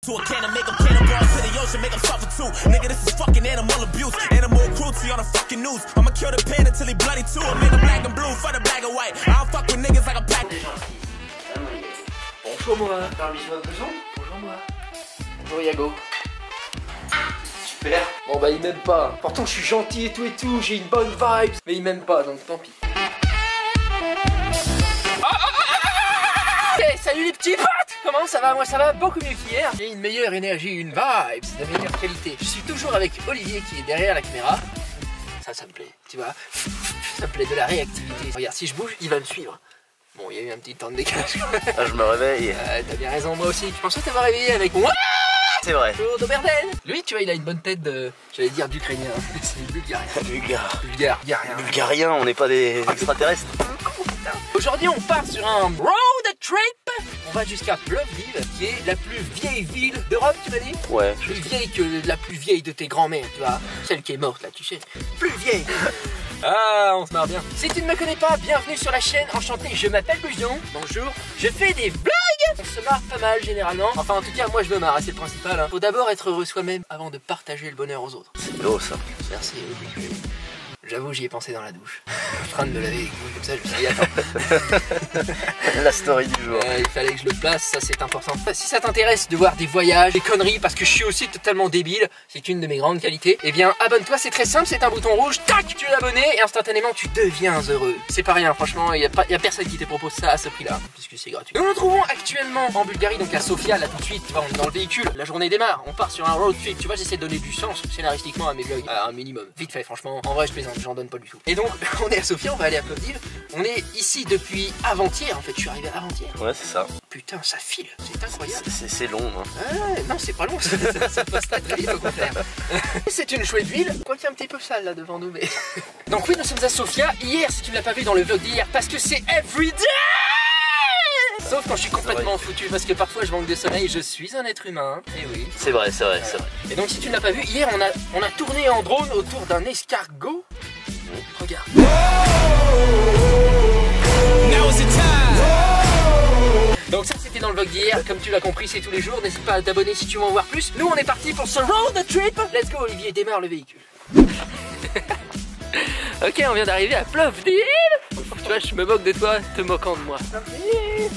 Bonjour moi. Faire un bisou à Beson. Bonjour moi. Bonjour Yago. Super. Bon bah il m'aime pas. Pourtant je suis gentil et tout, j'ai une bonne vibe. Mais il m'aime pas donc tant pis. Hey, salut les petits potes. Comment ça va? Moi ça va beaucoup mieux qu'hier. J'ai une meilleure énergie, une vibe, de meilleure qualité. Je suis toujours avec Olivier qui est derrière la caméra. Ça me plaît, tu vois. Ça me plaît, de la réactivité. Regarde, si je bouge, il va me suivre. Bon, il y a eu un petit temps de décalage. Ah, je me réveille. T'as bien raison, moi aussi. Je pensais t'avoir réveillé avec moi. C'est vrai. D'Oberdel. Lui, tu vois, il a une bonne tête de, j'allais dire d'Ukrainien. C'est bulgarien. Bulgarien, on n'est pas des extraterrestres. Aujourd'hui, on part sur un road trip. On va jusqu'à Plovdiv, qui est la plus vieille ville d'Europe, tu m'as dit? Ouais. Plus vieille que la plus vieille de tes grands-mères, tu vois. Celle qui est morte, là, tu sais. Plus vieille. Ah, on se marre bien. Si tu ne me connais pas, bienvenue sur la chaîne. Enchanté, je m'appelle Bouchon. Bonjour. Je fais des blagues. On se marre pas mal, généralement. Enfin, en tout cas, moi, je me marre, c'est le principal. Hein. Faut d'abord être heureux soi-même avant de partager le bonheur aux autres. C'est beau, ça. Merci. J'avoue, j'y ai pensé dans la douche. En train de me laver les couilles comme ça, je me suis dit, attends. La story du jour. Il fallait que je le place, ça c'est important. Si ça t'intéresse de voir des voyages, des conneries, parce que je suis aussi totalement débile, c'est une de mes grandes qualités, eh bien abonne-toi, c'est très simple, c'est un bouton rouge, tac, tu es abonné et instantanément tu deviens heureux. C'est pas rien, franchement, il y a personne qui te propose ça à ce prix-là, puisque c'est gratuit. Nous nous trouvons actuellement en Bulgarie, donc à Sofia, là tout de suite, tu vois, on est dans le véhicule, la journée démarre, on part sur un road trip, tu vois, j'essaie de donner du sens scénaristiquement à mes vlogs, à un minimum. Vite fait, franchement, en vrai je plaisante, j'en donne pas du tout. Et donc, on est à Sofia, on va aller à Plovdiv. On est ici depuis avant-hier, en fait, je suis arrivé avant-hier. Ouais, c'est ça. Putain, ça file, c'est incroyable. C'est long, hein. Non, c'est pas long, ça passe très vite au contraire. C'est une chouette ville, quoique un petit peu sale là devant nous, mais... Donc oui, nous sommes à Sofia, hier, si tu ne l'as pas vu dans le vlog d'hier, parce que c'est everyday. Sauf quand je suis complètement foutu, parce que parfois je manque de sommeil, je suis un être humain, et oui. C'est vrai. Et donc si tu ne l'as pas vu, hier on a tourné en drone autour d'un escargot. Regarde. Donc ça c'était dans le vlog d'hier, comme tu l'as compris c'est tous les jours, n'hésite pas à t'abonner si tu veux en voir plus. Nous on est parti pour ce road trip. Let's go Olivier, démarre le véhicule. Ok, on vient d'arriver à Plovdiv. Tu vois, je me moque de toi, te moquant de moi.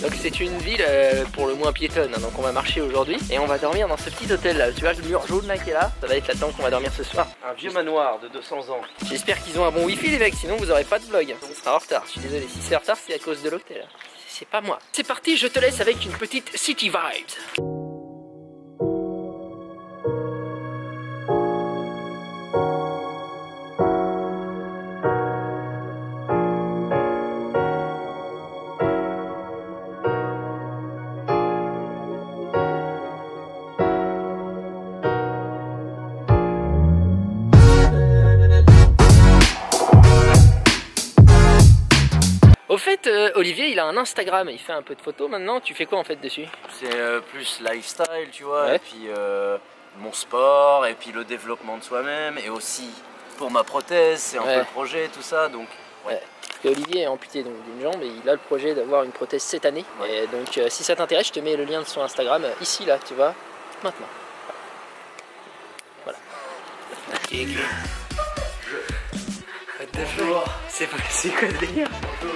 Donc c'est une ville pour le moins piétonne, hein. Donc on va marcher aujourd'hui et on va dormir dans ce petit hôtel là. Tu vois le mur jaune là qui est là, ça va être la tente qu'on va dormir ce soir. Un vieux manoir de 200 ans. J'espère qu'ils ont un bon wifi les mecs, sinon vous aurez pas de vlog. On sera en retard, je suis désolé. Si c'est en retard c'est à cause de l'hôtel. C'est pas moi. C'est parti, je te laisse avec une petite city vibes. Au fait, Olivier, il a un Instagram, il fait un peu de photos maintenant. Tu fais quoi en fait dessus? C'est plus lifestyle, tu vois, ouais. Et puis mon sport, et puis le développement de soi-même, et aussi pour ma prothèse, c'est un peu le projet, tout ça, donc... Ouais. Parce que Olivier est amputé d'une jambe et il a le projet d'avoir une prothèse cette année. Ouais. Et donc si ça t'intéresse, je te mets le lien de son Instagram ici, là, tu vois, maintenant. Voilà. Bonjour. C'est quoi le délire?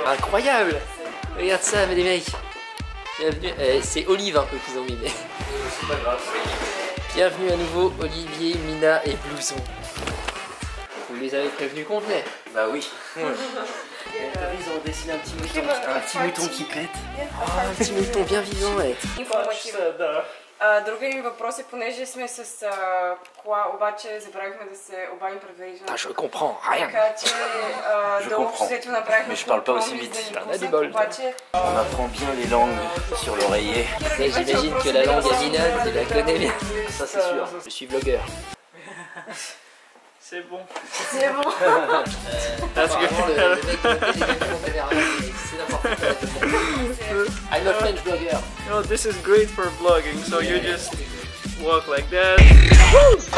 Incroyable. Regarde ça, mais les mecs. Bienvenue. C'est Olive un peu qu'ils ont mis, mais... C'est pas grave. Bienvenue à nouveau, Olivier, Mina et Blouson. Vous les avez prévenus complets? Bah oui. Ouais. Ils ont dessiné un petit mouton qui pète. Oh, un petit mouton bien vivant, ouais. Други въпроси, понеже сме с кола, обаче забравихме да се обадим предварително. Ah, je comprends rien. Така че дълго след това направихме. Mais je parle pas aussi vite. On apprend bien les langues sur l'oreiller. J'imagine que la langue Amina, tu la connais bien. Ça c'est sûr. Je suis vlogueur. C'est bon. C'est bon. Parce que le mec c'est n'importe quoi. I'm a French blogger. No, this is great for vlogging, so you just walk like that.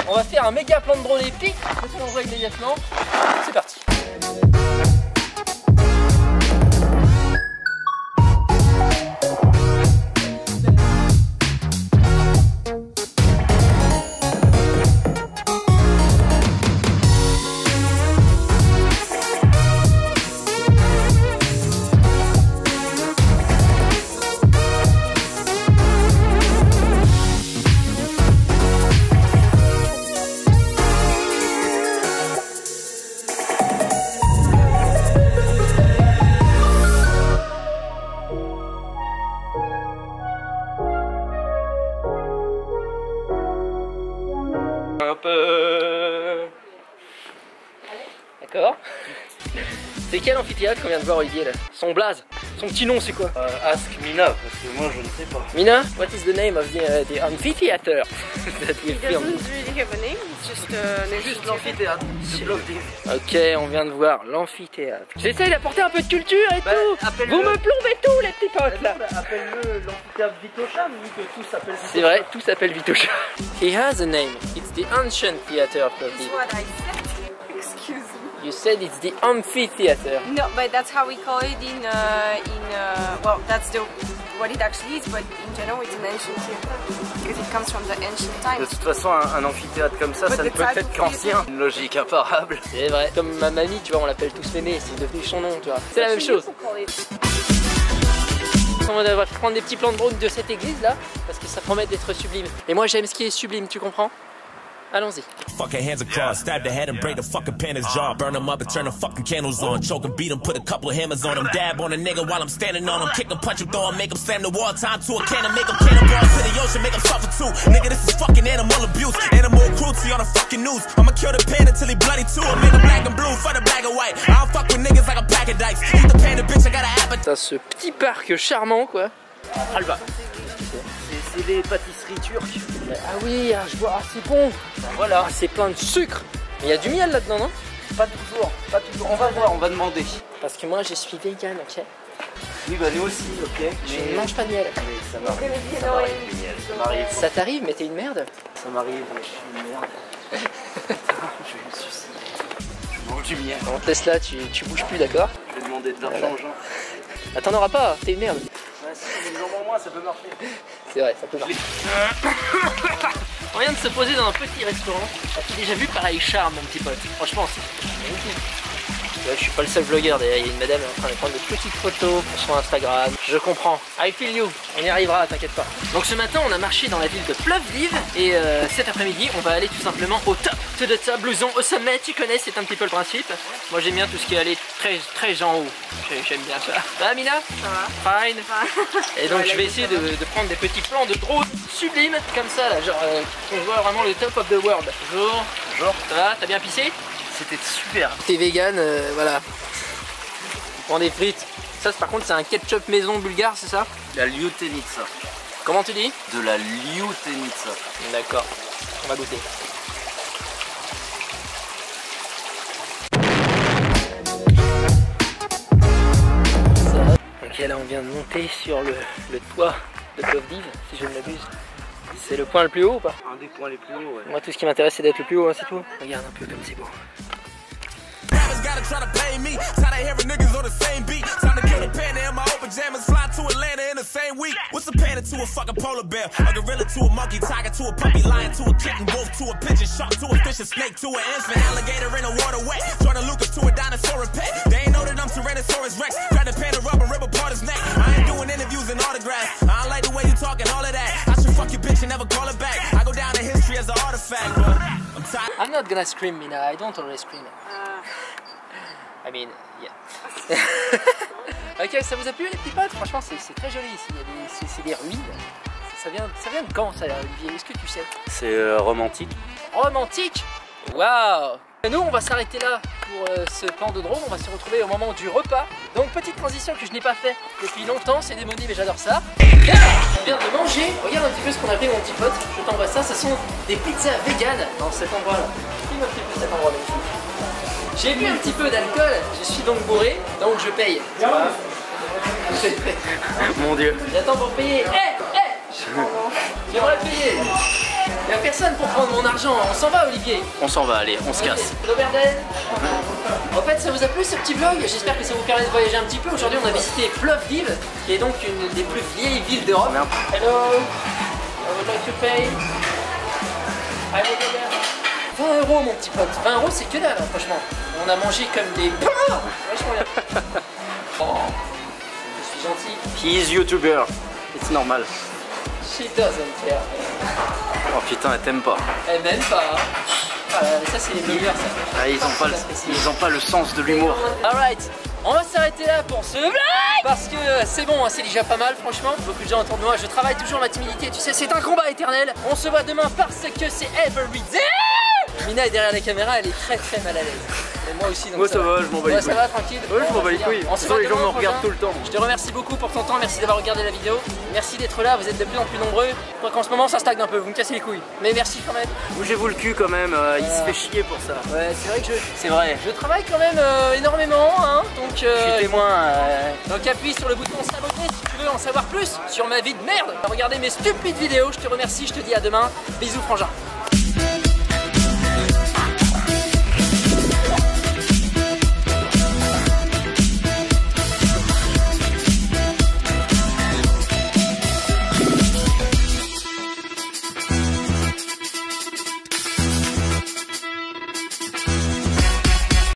On va faire un méga plan de drone épique. Je te l'envoie immédiatement. C'est parti. un peu. D'accord. C'est quel amphithéâtre qu'on vient de voir Olivier là? Son blaze, son petit nom c'est quoi? Ask Mina, parce que moi je ne sais pas. Mina, what is the name of the amphitheater that we It filmed? doesn't really have a name, it's just Juste l'amphithéâtre, c'est Plovdiv. Ok, on vient de voir l'amphithéâtre. J'essaye d'apporter un peu de culture et Bah, tout. appelle-le. Vous me plombez tout les petits potes là. Appelle-le l'amphithéâtre Vitosha, vu que tout s'appelle Vitosha. C'est vrai, tout s'appelle Vitosha. He has a name. It's the ancient theater of Plovdiv. what I said. Excuse me. You said it's the amphitheater. No, but that's how we call it well, that's what it actually is, but in general it's an ancient theater because it comes from the ancient De times. toute façon, un amphithéâtre comme ça, ça ne peut être qu'ancien. Une logique imparable. C'est vrai. Comme ma mamie, tu vois, on l'appelle tous Mémé, c'est devenu son nom, tu vois. C'est la même Actually, chose. people call it. On va prendre des petits plans de drone de cette église là, parce que ça promet d'être sublime. Et moi j'aime ce qui est sublime, tu comprends? Allons-y. Fucking hands across, stab the head and break the fucking pen his jaw. Burn him up and turn the fucking candles on. Choke and beat him, put a couple of hammers on him. Dab on a nigga while I'm standing on him. Kick him, punch him, throw him, make him slam the wall. Time to a cannon, make him cannonball to the ocean, make him suffer too. Nigga, this is fucking animal abuse. Animal cruelty on the fucking news. I'ma kill the panda till he bloody too. I'll make him black and blue for the black and white. I don't fuck with niggas like a pack of dice. Eat the panda, bitch, I got a appetite. Putain, ce petit parc charmant quoi. Alba. C'est des pâtisseries turques. Ah oui, ah, je vois, ah, c'est bon. Voilà. Ah, c'est plein de sucre. Mais il y a du miel là-dedans, non? Pas toujours, pas toujours. On va voir, on va demander. Parce que moi je suis vegan, ok? Oui, bah nous aussi, ok. Je ne mange pas de miel. Mais ça m'arrive, ça m'arrive du miel. Ça m'arrive. Ça t'arrive, mais t'es une merde. Ça m'arrive, je suis une merde. Putain, je vais me suicider. Je mange du miel. On te laisse là, tu bouges plus, d'accord? Je vais demander de l'argent aux gens. Ah, t'en auras pas, t'es une merde. Ouais, si les gens en moins, ça peut marcher. C'est vrai, ça peut marcher. On vient de se poser dans un petit restaurant. As-tu déjà vu pareil charme, mon petit pote? Franchement, c'est magnifique. Ouais, je suis pas le seul vlogueur, d'ailleurs, il y a une madame en train de prendre de petites photos pour son Instagram. Je comprends. I feel you. On y arrivera, t'inquiète pas. Donc ce matin, on a marché dans la ville de Plovdiv et cet après-midi, on va aller tout simplement au top. To the top, blouson au sommet, tu connais, c'est un petit peu le principe. Moi j'aime bien tout ce qui est aller très en haut. J'aime bien ça. Ça va, Mina? Ça va. Fine. Et donc je vais essayer de prendre des petits plans de drone sublimes comme ça là, genre on voit vraiment le top of the world. Bonjour. Bonjour. Ça va? T'as bien pissé? C'était super. T'es vegan, voilà. On prend des frites. Ça par contre c'est un ketchup maison bulgare, c'est ça? La liutenitsa. Comment tu dis? De la liutenitsa. D'accord. On va goûter. Ok, là on vient de monter sur le toit de Plovdiv, si je ne m'abuse. C'est le point le plus haut ou pas? Un des points les plus hauts, ouais. Moi tout ce qui m'intéresse c'est d'être le plus haut, hein, c'est tout. Regarde un peu comme c'est beau. Rappers gotta try to play me. Tired of hearing niggas on the same beat. Time to kill the panda in my old pajamas. Fly to Atlanta in the same week. What's a panda to a fucking polar bear? A gorilla to a monkey, tiger to a puppy, lion to a kitten, wolf to a pigeon, shark to a fish, a snake to an infant, alligator in a waterway, Jordan Lucas to a dinosaur and pet. They ain't know that I'm Tyrannosaurus Rex. Grab the panda rub and rip apart his neck. I ain't doing interviews and autographs. I don't like the way you talking, all of that. I should fuck your bitch and never call her back. I go down in history as an artifact, but I'm tired. I'm not gonna scream, Mina. I don't always scream. I mean, yeah. Ok, ça vous a plu les petits potes? Franchement, c'est très joli ici. C'est des ruines. Ça vient de quand ça, Olivier? Est-ce que tu sais? C'est romantique. Romantique? Waouh! Nous, on va s'arrêter là pour ce plan de drone. On va se retrouver au moment du repas. Donc, petite transition que je n'ai pas fait depuis longtemps. C'est démodé, mais j'adore ça. On vient de manger. Regarde un petit peu ce qu'on a pris, mon petit pote. Je t'envoie ça. Ce sont des pizzas vegan dans cet endroit-là. Filme un petit peu cet endroit magnifique. J'ai bu un petit peu d'alcool, je suis donc bourré, donc je paye. Mon Dieu. J'attends pour payer. J'aimerais payer. Il n'y a personne pour prendre mon argent. On s'en va, Olivier. On s'en va, allez, on se casse. L'Auberden. En fait, ça vous a plu ce petit vlog? J'espère que ça vous permet de voyager un petit peu. Aujourd'hui, on a visité Plovdiv, qui est donc une des plus vieilles villes d'Europe. Hello. I would like to pay. I will go there. 20 € mon petit pote, 20 € c'est que dalle, hein, franchement. On a mangé comme des... Vachement bien. Oh, je suis gentil. He is YouTuber. C'est normal. She doesn't care. Oh putain, elle t'aime pas. Elle m'aime pas. Ah, ça c'est les blogueurs ça. Ah, ils ont pas le sens de l'humour. Alright, on va s'arrêter là pour ce vlog parce que c'est bon, c'est déjà pas mal franchement. Beaucoup de gens autour de moi, je travaille toujours ma timidité, tu sais, c'est un combat éternel. On se voit demain parce que c'est every day. Mina est derrière la caméra, elle est très mal à l'aise. Et moi aussi. Donc moi ça va, je m'en bats les couilles. Ça va, tranquille. Ouais, je m'en bats les couilles. On se Sinon, voit les gens demain, me regardent tout le temps. Je te remercie beaucoup pour ton temps, merci d'avoir regardé la vidéo. Merci d'être là, vous êtes de plus en plus nombreux. Je crois qu'en ce moment ça stagne un peu, vous me cassez les couilles. Mais merci quand même. Bougez-vous le cul quand même, il se fait chier pour ça. Ouais, c'est vrai que C'est vrai. je travaille quand même énormément, hein. Donc, Je suis témoin. donc appuie sur le bouton s'abonner si tu veux en savoir plus sur ma vie de merde. Regardez mes stupides vidéos, je te remercie, je te dis à demain. Bisous frangin.